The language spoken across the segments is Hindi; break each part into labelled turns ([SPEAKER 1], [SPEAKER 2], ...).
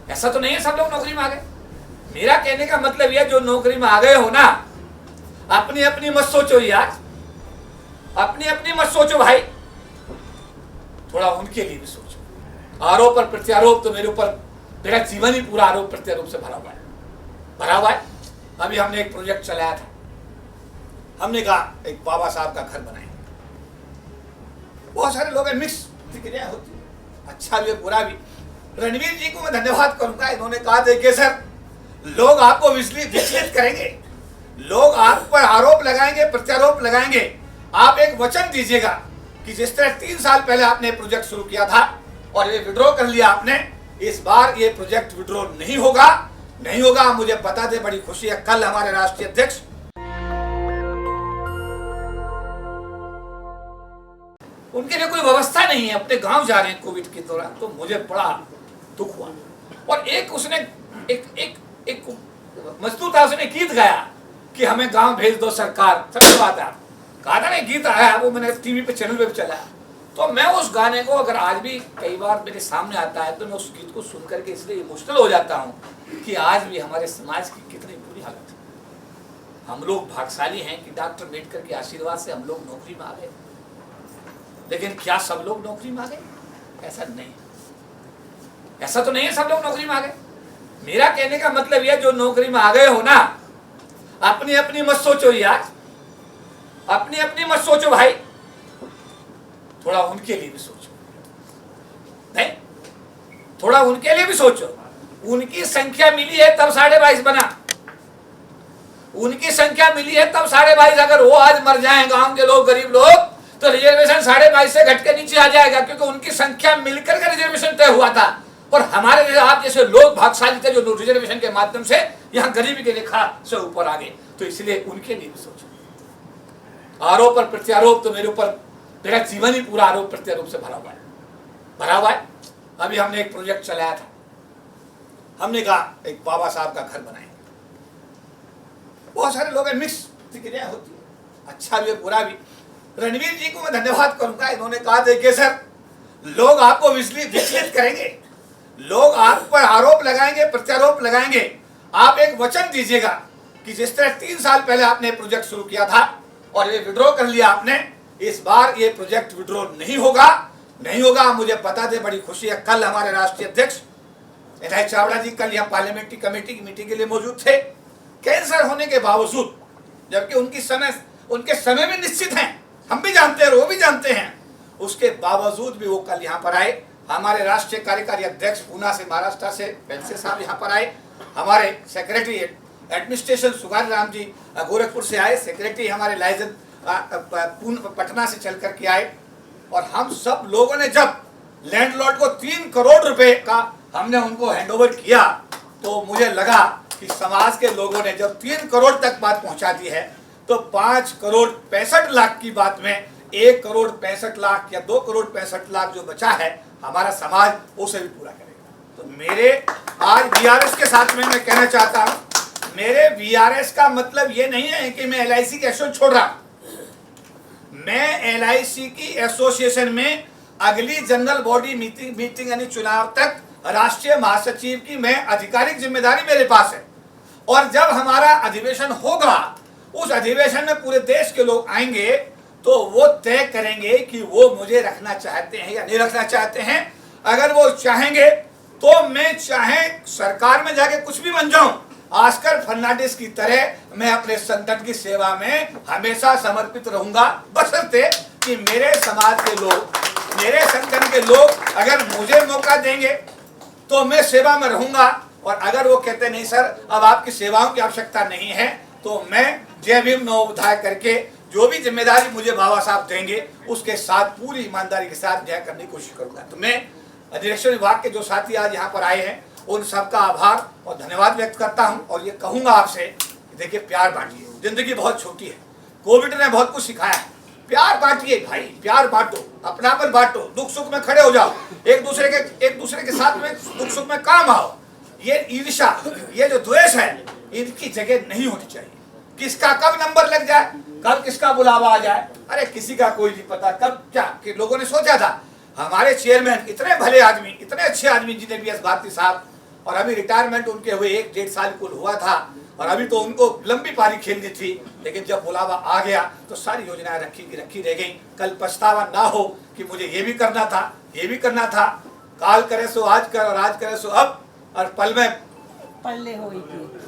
[SPEAKER 1] ऐसा तो नहीं है सब लोग नौकरी में आ गए। मेरा कहने का मतलब यह, जो नौकरी में आ गए हो ना, अपनी अपनी मत सोचो यार, अपनी अपनी मत सोचो भाई, थोड़ा उनके लिए भी सोचो। आरोप और प्रत्यारोप तो मेरे ऊपर, मेरा जीवन ही पूरा आरोप प्रत्यारोप से भरा हुआ है। अभी हमने एक प्रोजेक्ट चलाया था, हमने कहा एक बाबा साहब का घर बनाएंगे। बहुत सारे लोग मिक्स प्रतिक्रिया होती है, अच्छा भी बुरा भी। रणवीर जी को मैं धन्यवाद करूंगा, इन्होंने कहा देखिए सर, लोग आपको विचलित करेंगे, लोग आप पर आरोप लगाएंगे, प्रत्यारोप लगाएंगे। आप एक वचन दीजिएगा कि जिस तरह 3 साल पहले आपने प्रोजेक्ट शुरू किया था और ये विड्रॉ कर लिया आपने, इस बार ये प्रोजेक्ट विड्रॉ नहीं होगा। मुझे बता दे, बड़ी खुशी है। कल हमारे राष्ट्रीय अध्यक्ष, उनके लिए कोई व्यवस्था नहीं है, अपने गांव जा रहे हैं कोविड के दौरान, तो मुझे बड़ा दुख हुआ। और एक उसने एक मजदूर था, उसने गीत गाया कि हमें गांव भेज दो सरकार। सच बात है, गाना नहीं, गीत आया, वो मैंने टीवी पे चैनल पे भी चला। तो मैं उस गाने को अगर आज भी कई बार मेरे सामने आता है तो मैं उस गीत को सुन करके इसलिए इमोशनल हो जाता हूँ कि आज भी हमारे समाज की कितनी बुरी हालत है। हम लोग भाग्यशाली हैं कि डॉक्टर अम्बेडकर के आशीर्वाद से हम लोग नौकरी में आ गए, लेकिन क्या सब लोग नौकरी में आ गए? ऐसा नहीं, ऐसा तो नहीं है सब लोग नौकरी में आ गए। मेरा कहने का मतलब यह, जो नौकरी में आ गए हो ना, अपनी अपनी मत सोचो यार, अपनी अपनी मत सोचो भाई, थोड़ा उनके लिए भी सोचो। नहीं, थोड़ा उनके लिए भी सोचो। उनकी संख्या मिली है तब 22.5 बना, उनकी संख्या मिली है तब 22.5। अगर वो आज मर जाएं गांव के लोग, गरीब लोग, तो रिजर्वेशन 22.5 से घट के नीचे आ जाएगा, क्योंकि उनकी संख्या मिलकर के रिजर्वेशन तय हुआ था। और हमारे आप जैसे लोग भाग्यशाली थे जो रिजर्वेशन के माध्यम से यहाँ गरीबी के रेखा से ऊपर आ गए। तो इसलिए उनके लिए भी सोचो। आरोप और प्रत्यारोप तो मेरे ऊपर, मेरा जीवन ही पूरा आरोप प्रत्यारोप से भरा हुआ है। अभी हमने एक प्रोजेक्ट चलाया था, हमने कहा एक बाबा साहब का घर बनाएंगे। बहुत सारे लोग मिक्स प्रतिक्रिया होती है, अच्छा भी बुरा भी। रणवीर जी को मैं धन्यवाद करूंगा, इन्होंने कहा देखिए सर, लोग आपको विचलित करेंगे, लोग आप पर आरोप लगाएंगे, प्रत्यारोप लगाएंगे। आप एक वचन दीजिएगा कि जिस तरह 3 साल पहले आपने प्रोजेक्ट शुरू किया था और ये विड्रॉ कर लिया आपने, इस बार ये प्रोजेक्ट विड्रॉ नहीं होगा। मुझे बता दे, बड़ी खुशी है। कल हमारे राष्ट्रीय अध्यक्ष NI चावड़ा जी कल यहाँ पार्लियामेंट्री कमेटी की मीटिंग के लिए मौजूद थे। कैंसर होने के बावजूद, जबकि उनके समय भी निश्चित हैं, हम भी जानते हैं, वो भी जानते हैं, उसके बावजूद भी वो कल यहाँ पर आए। हमारे राष्ट्रीय कार्यकारी अध्यक्ष पूना से, महाराष्ट्र से पेंसे साहब यहाँ पर आए। हमारे सेक्रेटरी एडमिनिस्ट्रेशन सुगारी राम जी गोरखपुर से आए। सेक्रेटरी हमारे लाइजन पटना से चल करके आए। और हम सब लोगों ने जब लैंडलॉर्ड को 3 करोड़ रुपए का हमने उनको हैंडओवर किया, तो मुझे लगा कि समाज के लोगों ने जब 3 करोड़ तक बात पहुंचा दी है, तो 5 करोड़ 65 लाख की बात में 1 करोड़ 65 लाख या 2 करोड़ 65 लाख जो बचा है, हमारा समाज उसे भी पूरा करेगा। तो मेरे आज VRS के साथ में मैं कहना चाहता हूं, मेरे VRS का मतलब ये नहीं है कि मैं LIC की एसोसिएशन छोड़ रहा। मैं LIC की एसोसिएशन में अगली जनरल बॉडी मीटिंग यानी चुनाव तक राष्ट्रीय महासचिव की मैं आधिकारिक जिम्मेदारी मेरे पास है। और जब हमारा अधिवेशन होगा, उस अधिवेशन में पूरे देश के लोग आएंगे, तो वो तय करेंगे कि वो मुझे रखना चाहते हैं या नहीं रखना चाहते हैं। अगर वो चाहेंगे तो मैं चाहे सरकार में जाके कुछ भी बन जाऊं, ऑस्कर फर्नांडिस की तरह मैं अपने संगठन की सेवा में हमेशा समर्पित रहूंगा, बशर्ते कि मेरे समाज के लोग, मेरे संगठन के लोग अगर मुझे मौका देंगे तो मैं सेवा में रहूंगा। और अगर वो कहते नहीं सर, अब आपकी सेवाओं की आवश्यकता नहीं है, तो मैं जय भीम नवोदय करके जो भी जिम्मेदारी मुझे बाबा साहब देंगे, उसके साथ पूरी ईमानदारी के साथ न्याय करने की कोशिश करूंगा। तो मैं अधिरक्षण विभाग के जो साथी आज यहाँ पर आए हैं, उन सबका आभार और धन्यवाद व्यक्त करता हूँ। और ये कहूँगा आपसे, देखिए प्यार बांटिए, जिंदगी बहुत छोटी है। कोविड ने बहुत कुछ सिखाया है, प्यार बांटिए भाई, प्यार बांटो, अपनापन बांटो, दुख सुख में खड़े हो जाओ, एक दूसरे के साथ में दुख सुख में काम आओ। ये ईर्ष्या, ये जो द्वेष है, इनकी जगह नहीं होनी चाहिए। किसका कब नंबर लग जाए, कब किसका बुलावा आ जाए, अरे किसी का कोई नहीं पता कब क्या। कि लोगों ने सोचा था हमारे चेयरमैन इतने भले आदमी, इतने अच्छे आदमी जिन्हें भी भारती साहब और अभी रिटायरमेंट उनके हुए 1-1.5 साल कुल हुआ था, और अभी तो उनको लंबी पारी खेलनी थी, लेकिन जब बुलावा आ गया तो सारी योजनाएं रखी रह गई। कल पछतावा ना हो कि मुझे ये भी करना था, ये भी करना था। काल करे सो आज कर, और आज करे सो अब, और पल में
[SPEAKER 2] पल्ले हो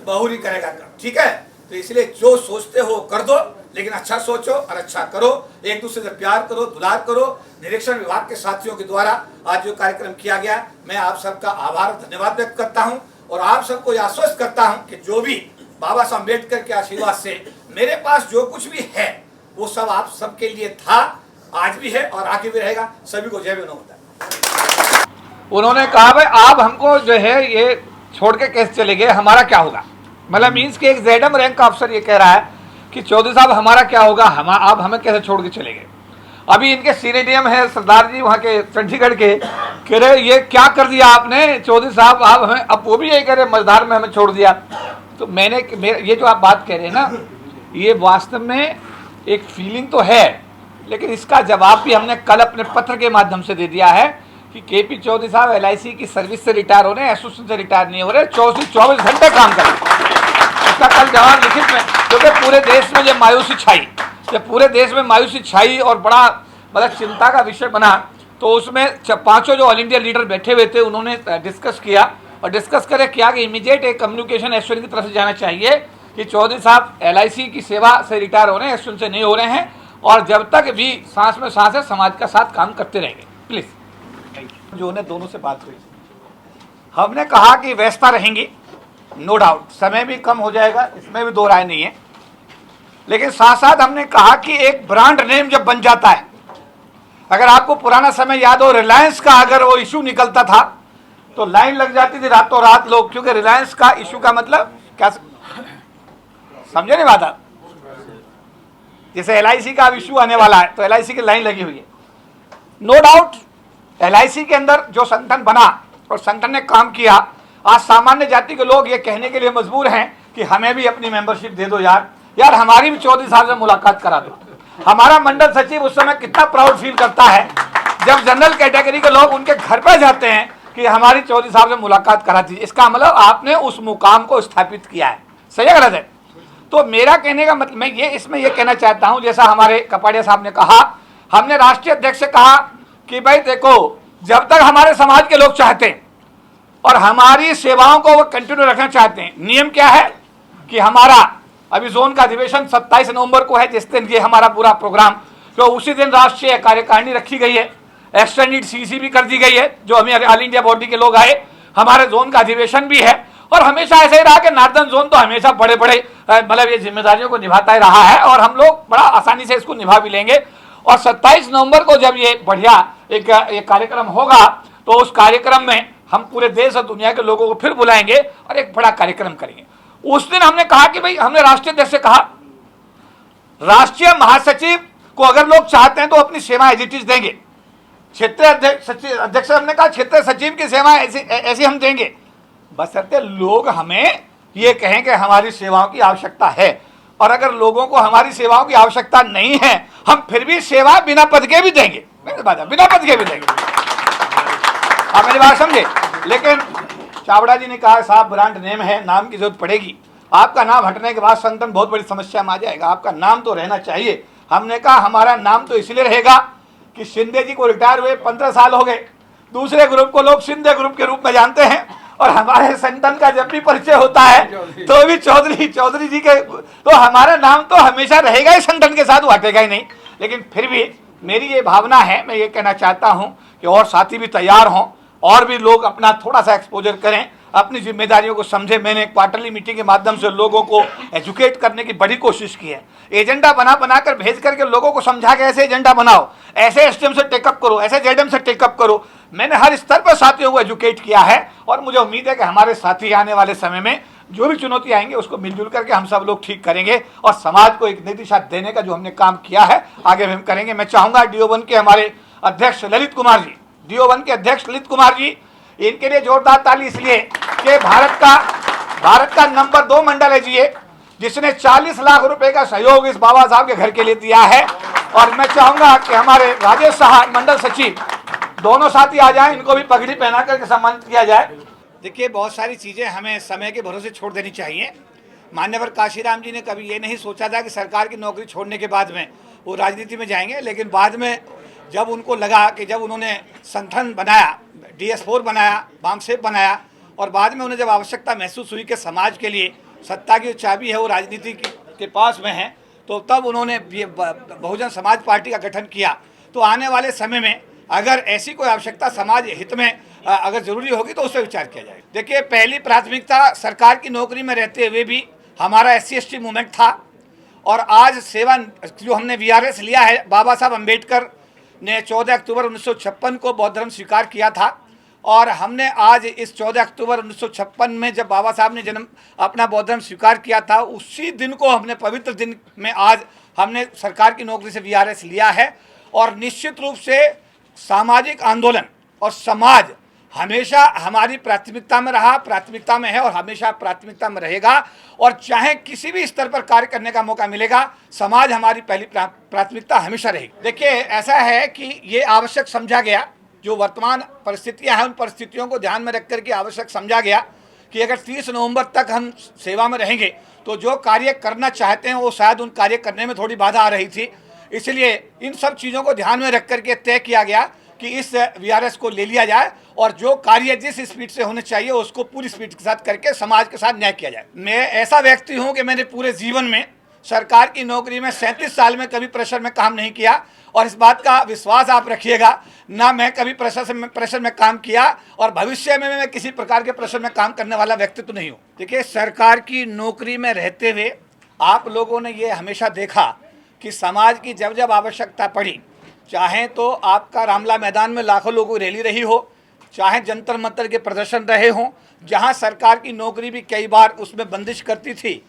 [SPEAKER 1] बहुरी करेगा कर। ठीक है, तो इसलिए जो सोचते हो कर दो, लेकिन अच्छा सोचो और अच्छा करो। एक दूसरे से प्यार करो, दुलार करो। निरीक्षण विभाग के साथियों के द्वारा आज जो कार्यक्रम किया गया, मैं आप सबका आभार धन्यवाद व्यक्त करता हूं, और आप सबको आश्वस्त करता हूं कि जो भी बाबा साहब अम्बेडकर के आशीर्वाद से मेरे पास जो कुछ भी है वो सब आप सबके लिए था, आज भी है और आगे भी रहेगा। सभी को जय विनोद होता है।
[SPEAKER 3] उन्होंने कहा भाई आप हमको जो है ये छोड़ के कैसे चले गए, हमारा क्या होगा। मतलब मीन्स कि एक जेडम रैंक का अफसर ये कह रहा है कि चौधरी साहब हमारा क्या होगा, आप हमें कैसे छोड़ के चले गए। अभी इनके सीनियर डीएम है सरदार जी वहाँ के चंडीगढ़ के, कह रहे ये क्या कर दिया आपने चौधरी साहब, आप हमें, अब वो भी यही कह रहे मझधार में हमें छोड़ दिया। तो ये जो आप बात कह रहे हैं ना, ये वास्तव में एक फीलिंग तो है, लेकिन इसका जवाब भी हमने कल अपने पत्र के माध्यम से दे दिया है कि केपी चौधरी साहब LIC की सर्विस से रिटायर हो रहे हैं, एसोसिएशन से रिटायर नहीं हो रहे, 24 घंटे काम कर रहे हैं। इसका कल जवाब लिखित में, क्योंकि पूरे देश में जब मायूसी छाई, जब पूरे देश में मायूसी छाई और बड़ा मतलब चिंता का विषय बना, तो उसमें 5 जो ऑल इंडिया लीडर बैठे हुए थे उन्होंने डिस्कस किया, और डिस्कस करे क्या कि इमीडिएट एक कम्युनिकेशन एसोसिएशन की तरफ से जाना चाहिए कि चौधरी साहब LIC की सेवा से रिटायर हो रहे हैं, एसोसिएशन से नहीं हो रहे हैं, और जब तक भी सांस में सांस है समाज का साथ काम करते रहेंगे। प्लीज जो उन्हें दोनों से बात हुई, हमने कहा कि व्यवस्था रहेंगी, नो डाउट, समय भी कम हो जाएगा, इसमें भी दो राय नहीं है, लेकिन साथ साथ हमने कहा कि एक ब्रांड नेम जब बन जाता है, अगर आपको पुराना समय याद हो, रिलायंस का अगर वो इशू निकलता था तो लाइन लग जाती थी रातों रात लोग, क्योंकि रिलायंस का इशू का मतलब क्या, समझे नहीं बात आप। जैसे LIC का अब इशू आने वाला है तो LIC की लाइन लगी हुई है। नो डाउट LIC के अंदर जो संगठन बना और संगठन ने काम किया, आज सामान्य जाति के लोग ये कहने के लिए मजबूर हैं कि हमें भी अपनी मेंबरशिप दे दो यार हमारी भी चौधरी साहब से मुलाकात करा दो। हमारा मंडल सचिव उस समय कितना प्राउड फील करता है जब जनरल कैटेगरी के लोग उनके घर पर जाते हैं कि हमारी चौधरी साहब से मुलाकात करा दीजिए। इसका मतलब आपने उस मुकाम को स्थापित किया है, सही है गलत है। तो मेरा कहने का मतलब, मैं ये इसमें ये कहना चाहता हूं, जैसा हमारे कपाड़िया साहब ने कहा, हमने राष्ट्रीय अध्यक्ष से कहा कि भाई देखो, जब तक हमारे समाज के लोग चाहते हैं और हमारी सेवाओं को वो कंटिन्यू रखना चाहते हैं, नियम क्या है कि हमारा अभी जोन का अधिवेशन 27 नवंबर को है, जिस दिन ये हमारा पूरा प्रोग्राम, तो उसी दिन राष्ट्रीय कार्यकारिणी रखी गई है, एक्सटेंडेड CC भी कर दी गई है, जो हमें ऑल इंडिया बॉडी के लोग आए, हमारे जोन का अधिवेशन भी है, और हमेशा ऐसा ही रहा कि नार्दर्न जोन तो हमेशा बड़े बड़े मतलब ये जिम्मेदारियों को निभाता ही रहा है, और हम लोग बड़ा आसानी से इसको निभा भी लेंगे। और 27 नवंबर को जब ये बढ़िया एक कार्यक्रम होगा, तो उस कार्यक्रम में हम पूरे देश और दुनिया के लोगों को फिर बुलाएंगे और एक बड़ा कार्यक्रम करेंगे। उस दिन हमने कहा कि भाई, हमने राष्ट्रीय अध्यक्ष से कहा, राष्ट्रीय महासचिव को अगर लोग चाहते हैं तो अपनी सेवा एज इट इज देंगे, क्षेत्रीय अध्यक्ष हमने कहा क्षेत्रीय सचिव की सेवा ऐसी हम देंगे, बशर्ते लोग हमें ये कहें कि हमारी सेवाओं की आवश्यकता है। और अगर लोगों को हमारी सेवाओं की आवश्यकता नहीं है, हम फिर भी सेवा बिना पद के भी देंगे, बिना पद के भी देंगे। आप मेरी बात समझे। लेकिन चावड़ा जी ने कहा साहब ब्रांड नेम है, नाम की जरूरत पड़ेगी, आपका नाम हटने के बाद संगठन बहुत बड़ी समस्या में आ जाएगा, आपका नाम तो रहना चाहिए। हमने कहा हमारा नाम तो इसलिए रहेगा कि शिंदे जी को रिटायर हुए 15 साल हो गए, दूसरे ग्रुप को लोग शिंदे ग्रुप के रूप में जानते हैं, और हमारे संगठन का जब भी परिचय होता है तो भी चौधरी जी के, तो हमारा नाम तो हमेशा रहेगा ही संगठन के साथ, वो हटेगा ही नहीं। लेकिन फिर भी मेरी ये भावना है, मैं ये कहना चाहता हूँ कि और साथी भी तैयार हों, और भी लोग अपना थोड़ा सा एक्सपोजर करें, अपनी जिम्मेदारियों को समझे। मैंने क्वार्टरली मीटिंग के माध्यम से लोगों को एजुकेट करने की बड़ी कोशिश की है, एजेंडा बना कर भेज करके लोगों को समझा के ऐसे एजेंडा बनाओ, ऐसे SDM से टेकअप करो, ऐसे JDM से टेकअप करो। मैंने हर स्तर पर साथियों को एजुकेट किया है, और मुझे उम्मीद है कि हमारे साथी आने वाले समय में जो भी चुनौती आएंगे उसको मिलजुल करके हम सब लोग ठीक करेंगे, और समाज को एक नई दिशा देने का जो हमने काम किया है आगे भी हम करेंगे। मैं चाहूँगा DO1 के हमारे अध्यक्ष ललित कुमार जी, DO1 के अध्यक्ष ललित कुमार जी, इनके लिए जोरदार ताली इसलिए कि भारत का नंबर 2 मंडल है जी ये, जिसने 40 लाख रुपए का सहयोग इस बाबा साहब के घर के लिए दिया है। और मैं चाहूंगा कि हमारे राजेश साहब मंडल सचिव दोनों साथी आ जाएं, इनको भी पगड़ी पहना करके सम्मानित किया जाए। देखिए, बहुत सारी चीज़ें हमें समय के भरोसे छोड़ देनी चाहिए। मान्यवर काशीराम जी ने कभी ये नहीं सोचा था कि सरकार की नौकरी छोड़ने के बाद में वो राजनीति में जाएंगे, लेकिन बाद में जब उनको लगा कि जब उन्होंने संगठन बनाया, DS4 बनाया, बामसेफ बनाया, और बाद में उन्हें जब आवश्यकता महसूस हुई कि समाज के लिए सत्ता की जो चाबी है वो राजनीति के पास में है, तो तब उन्होंने ये बहुजन समाज पार्टी का गठन किया। तो आने वाले समय में अगर ऐसी कोई आवश्यकता समाज हित में अगर जरूरी होगी तो उस पर विचार किया जाएगा। देखिए, पहली प्राथमिकता सरकार की नौकरी में रहते हुए भी हमारा SC/ST मूवमेंट था, और आज सेवा जो हमने VRS लिया है, बाबा साहब अम्बेडकर ने 14 अक्टूबर 1956 को बौद्ध धर्म स्वीकार किया था, और हमने आज इस 14 अक्टूबर 1956 में जब बाबा साहब ने अपना बौद्ध धर्म स्वीकार किया था, उसी दिन को हमने पवित्र दिन में आज हमने सरकार की नौकरी से VRS लिया है। और निश्चित रूप से सामाजिक आंदोलन और समाज हमेशा हमारी प्राथमिकता में रहा, प्राथमिकता में है और हमेशा प्राथमिकता में रहेगा। और चाहे किसी भी स्तर पर कार्य करने का मौका मिलेगा, समाज हमारी पहली प्राथमिकता हमेशा रहेगी। देखिए, ऐसा है कि ये आवश्यक समझा गया, जो वर्तमान परिस्थितियां हैं उन परिस्थितियों को ध्यान में रख करके आवश्यक समझा गया कि अगर 30 नवंबर तक हम सेवा में रहेंगे तो जो कार्य करना चाहते हैं वो शायद उन कार्य करने में थोड़ी बाधा आ रही थी। इसलिए इन सब चीज़ों को ध्यान में रख करके तय किया गया कि इस VRS को ले लिया जाए, और जो कार्य जिस स्पीड से होने चाहिए उसको पूरी स्पीड के साथ करके समाज के साथ न्याय किया जाए। मैं ऐसा व्यक्ति हूं कि मैंने पूरे जीवन में सरकार की नौकरी में 37 साल में कभी प्रेशर में काम नहीं किया, और इस बात का विश्वास आप रखिएगा, ना मैं कभी प्रेशर में काम किया, और भविष्य में मैं किसी प्रकार के प्रेशर में काम करने वाला व्यक्ति तो नहीं हूँ। देखिए, सरकार की नौकरी में रहते हुए आप लोगों ने ये हमेशा देखा कि समाज की जब जब आवश्यकता पड़ी, चाहे तो आपका रामला मैदान में लाखों लोगों की रैली रही हो, चाहे जंतर मंतर के प्रदर्शन रहे हों, जहां सरकार की नौकरी भी कई बार उसमें बंदिश करती थी,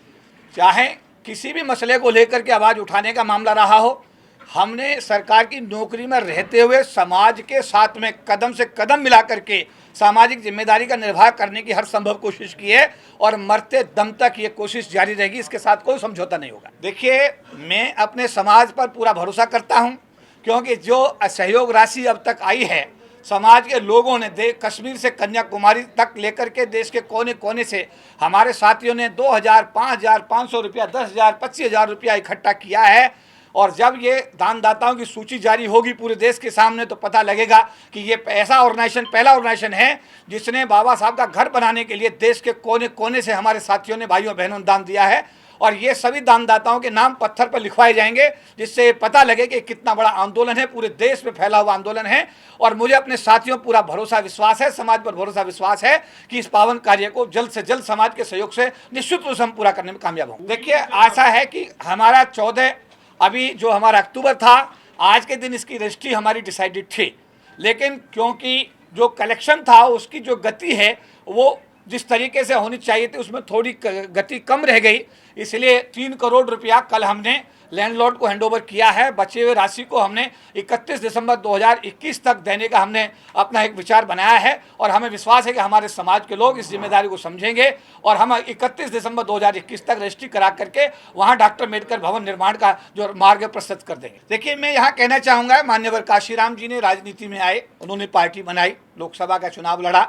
[SPEAKER 3] चाहे किसी भी मसले को लेकर के आवाज़ उठाने का मामला रहा हो, हमने सरकार की नौकरी में रहते हुए समाज के साथ में कदम से कदम मिला करके सामाजिक जिम्मेदारी का निर्वाह करने की हर संभव कोशिश की है, और मरते दम तक ये कोशिश जारी रहेगी। इसके साथ कोई समझौता नहीं होगा। देखिए, मैं अपने समाज पर पूरा भरोसा करता हूँ, क्योंकि जो सहयोग राशि अब तक आई है समाज के लोगों ने, कश्मीर से कन्याकुमारी तक लेकर के देश के कोने कोने से हमारे साथियों ने 2000, 5000, 500 रुपया, 10,000, 25,000 रुपया इकट्ठा किया है। और जब ये दानदाताओं की सूची जारी होगी पूरे देश के सामने तो पता लगेगा कि ये ऐसा ऑर्गेनाइजेशन, पहला ऑर्गेनाइजेशन है जिसने बाबा साहब का घर बनाने के लिए देश के कोने कोने से हमारे साथियों ने, भाइयों बहनों ने दान दिया है। और ये सभी दानदाताओं के नाम पत्थर पर लिखवाए जाएंगे, जिससे पता लगे कि कितना बड़ा आंदोलन है, पूरे देश में फैला हुआ आंदोलन है। और मुझे अपने साथियों पूरा भरोसा विश्वास है, समाज पर भरोसा विश्वास है कि इस पावन कार्य को जल्द से जल्द समाज के सहयोग से निश्चित रूप से हम पूरा करने में कामयाब होंगे। देखिए, आशा है कि हमारा 14 अभी जो हमारा अक्टूबर था, आज के दिन इसकी रजिस्ट्री हमारी डिसाइडेड थी, लेकिन क्योंकि जो कलेक्शन था उसकी जो गति है वो जिस तरीके से होनी चाहिए थी उसमें थोड़ी गति कम रह गई, इसलिए 3 करोड़ रुपया कल हमने लैंडलॉर्ड को हैंडओवर किया है। बचे हुए राशि को हमने 31 दिसंबर 2021 तक देने का हमने अपना एक विचार बनाया है, और हमें विश्वास है कि हमारे समाज के लोग इस जिम्मेदारी को समझेंगे, और हम 31 दिसंबर 2021 तक रजिस्ट्री करा करके वहाँ डॉक्टर अम्बेडकर भवन निर्माण का जो मार्ग प्रस्तुत कर देंगे। देखिए, मैं यहाँ कहना चाहूँगा, मान्यवर काशीराम जी ने राजनीति में आए, उन्होंने पार्टी बनाई, लोकसभा का चुनाव लड़ा।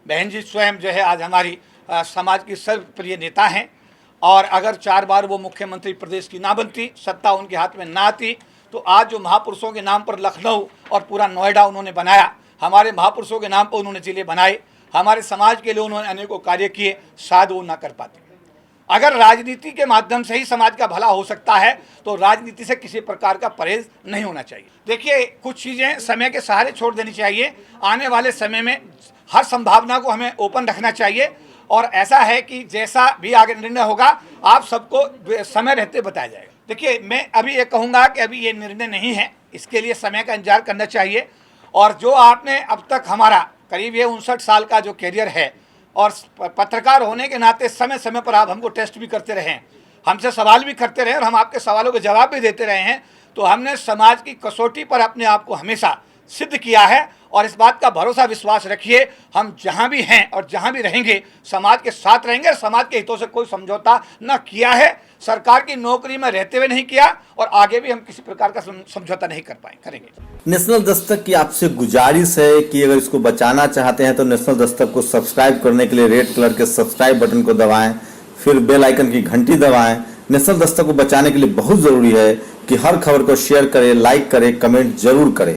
[SPEAKER 3] बहन जी स्वयं जो है आज हमारी समाज की सर्वप्रिय नेता हैं, और अगर 4 बार वो मुख्यमंत्री प्रदेश की ना बनती, सत्ता उनके हाथ में ना आती, तो आज जो महापुरुषों के नाम पर लखनऊ और पूरा नोएडा उन्होंने बनाया, हमारे महापुरुषों के नाम पर उन्होंने जिले बनाए, हमारे समाज के लिए उन्होंने अनेकों कार्य किए, शायद वो ना कर पाते। अगर राजनीति के माध्यम से ही समाज का भला हो सकता है तो राजनीति से किसी प्रकार का परहेज नहीं होना चाहिए। देखिए, कुछ चीज़ें समय के सहारे छोड़ देनी चाहिए। आने वाले समय में हर संभावना को हमें ओपन रखना चाहिए, और ऐसा है कि जैसा भी आगे निर्णय होगा आप सबको समय रहते बताया जाएगा। देखिए, मैं अभी ये कहूँगा कि अभी ये निर्णय नहीं है, इसके लिए समय का इंतजार करना चाहिए। और जो आपने अब तक हमारा करीब ये 59 साल का जो कैरियर है, और पत्रकार होने के नाते समय समय पर आप हमको टेस्ट भी करते रहे हैं, हमसे सवाल भी करते रहे, और हम आपके सवालों के जवाब भी देते रहे हैं, तो हमने समाज की कसौटी पर अपने आप को हमेशा सिद्ध किया है, और इस बात का भरोसा विश्वास रखिए, हम जहां भी हैं और जहां भी रहेंगे समाज के साथ रहेंगे और समाज के हितों से कोई समझौता न किया है, सरकार की नौकरी में रहते हुए नहीं किया और आगे भी हम किसी प्रकार का समझौता नहीं करेंगे।
[SPEAKER 2] नेशनल दस्तक की आपसे गुजारिश है कि अगर इसको बचाना चाहते हैं तो नेशनल दस्तक को सब्सक्राइब करने के लिए रेड कलर के सब्सक्राइब बटन को दबाएं, फिर बेल आइकन की घंटी दबाएं। नेशनल दस्तक को बचाने के लिए बहुत जरूरी है कि हर खबर को शेयर करें, लाइक करें, कमेंट जरूर करें।